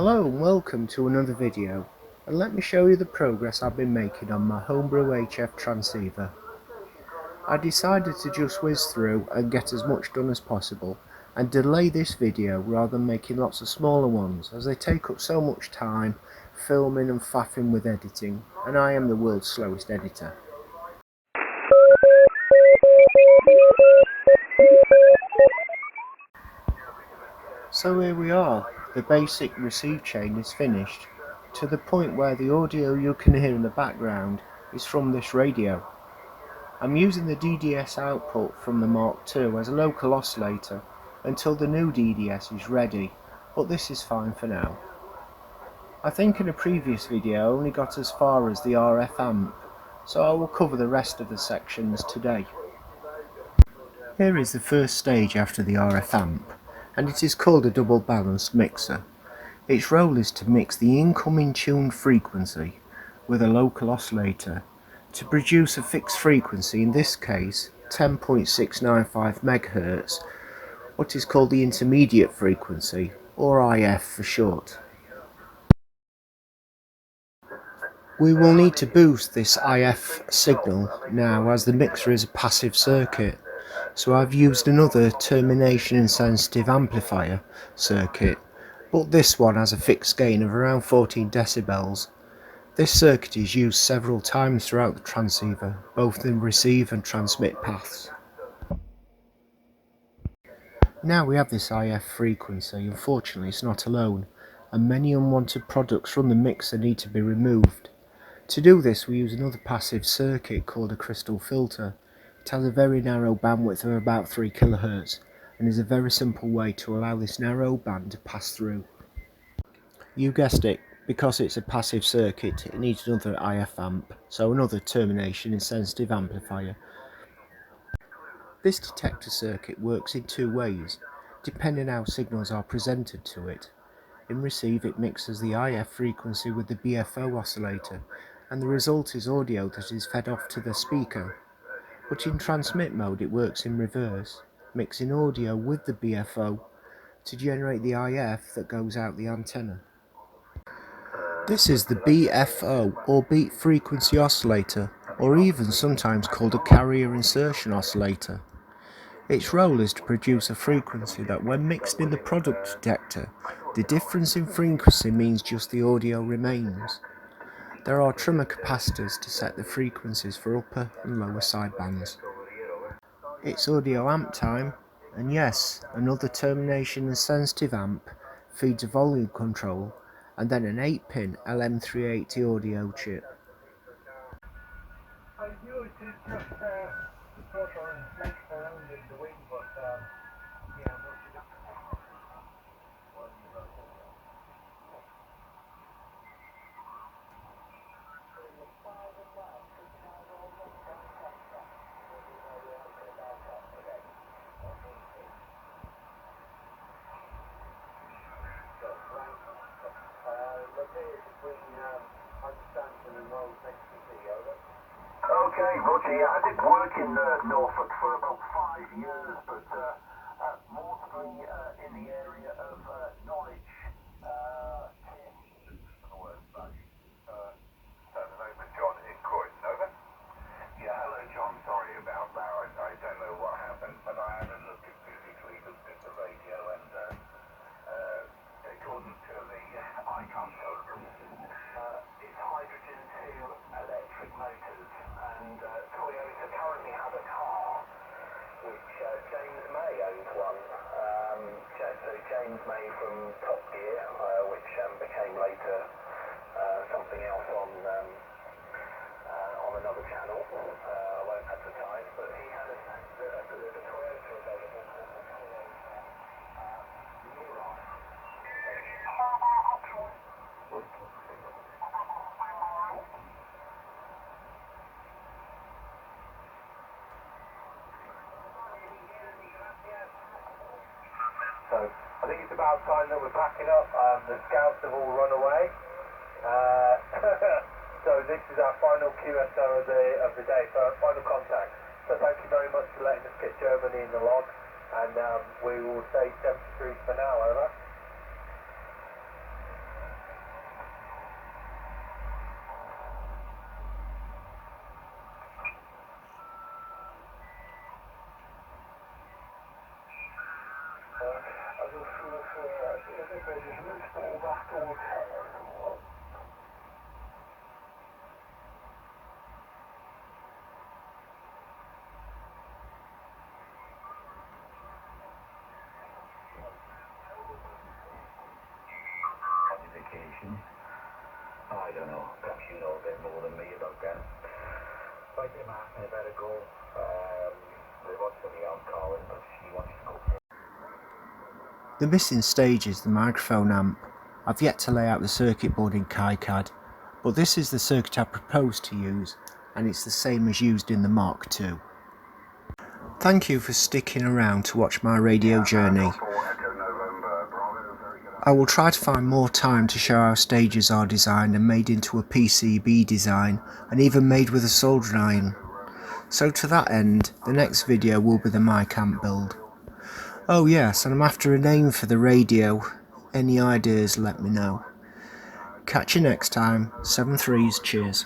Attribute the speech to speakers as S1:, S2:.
S1: Hello and welcome to another video, and let me show you the progress I've been making on my Homebrew HF transceiver. I decided to just whiz through and get as much done as possible and delay this video rather than making lots of smaller ones, as they take up so much time filming and faffing with editing, and I am the world's slowest editor. So here we are, the basic receive chain is finished, to the point where the audio you can hear in the background is from this radio. I'm using the DDS output from the Mark II as a local oscillator until the new DDS is ready, but this is fine for now. I think in a previous video I only got as far as the RF amp, so I will cover the rest of the sections today. Here is the first stage after the RF amp, and it is called a double balanced mixer. Its role is to mix the incoming tuned frequency with a local oscillator to produce a fixed frequency, in this case 10.695 MHz, what is called the intermediate frequency, or IF for short. We will need to boost this IF signal now, as the mixer is a passive circuit, so I've used another termination insensitive amplifier circuit, but this one has a fixed gain of around 14 decibels. This circuit is used several times throughout the transceiver, both in receive and transmit paths. Now we have this IF frequency, unfortunately it's not alone, and many unwanted products from the mixer need to be removed. To do this we use another passive circuit called a crystal filter. It has a very narrow bandwidth of about 3 kHz and is a very simple way to allow this narrow band to pass through. You guessed it, because it's a passive circuit it needs another IF amp, so another termination insensitive amplifier. This detector circuit works in two ways, depending how signals are presented to it. In receive it mixes the IF frequency with the BFO oscillator, and the result is audio that is fed off to the speaker. But in transmit mode it works in reverse, mixing audio with the BFO to generate the IF that goes out the antenna. This is the BFO, or beat frequency oscillator, or even sometimes called a carrier insertion oscillator. Its role is to produce a frequency that, when mixed in the product detector, the difference in frequency means just the audio remains. There are trimmer capacitors to set the frequencies for upper and lower sidebands. It's audio amp time, and yes, another termination insensitive amp feeds a volume control and then an 8-pin LM380 audio chip.
S2: Okay, Roger, yeah, I did work in Norfolk for about 5 years, but mostly in the area of Norwich, Thames, for the worst part. Turn it over, John in Croydon, over. Yeah, hello, John, sorry about that. I don't know what happened, but I had a look physically looked at the radio, and according to the icon code, it's hydrogen-2 electric motors, and Toyota currently have a car, which James May owns one. So James May from Top Gear, which became later something else on another channel. I won't advertise, but he had a Toyota available called the Mirai. So I think it's about time that we're packing up. The scouts have all run away. So this is our final QSO of the day, so our final contact. So thank you very much for letting us get Germany in the log, and we will say 73 for now, over. register store record. Modification. I don't know. Perhaps you know a bit more than me about them. Like them asking about a goal. They want something else calling, but she wants to go.
S1: The missing stage is the microphone amp. I've yet to lay out the circuit board in KiCad, but this is the circuit I propose to use, and it's the same as used in the Mark II. Thank you for sticking around to watch my radio journey. I will try to find more time to show how stages are designed and made into a PCB design, and even made with a soldering iron. So to that end, the next video will be the mic amp build. Oh yes, and I'm after a name for the radio. Any ideas, let me know. Catch you next time. 7 3s, cheers.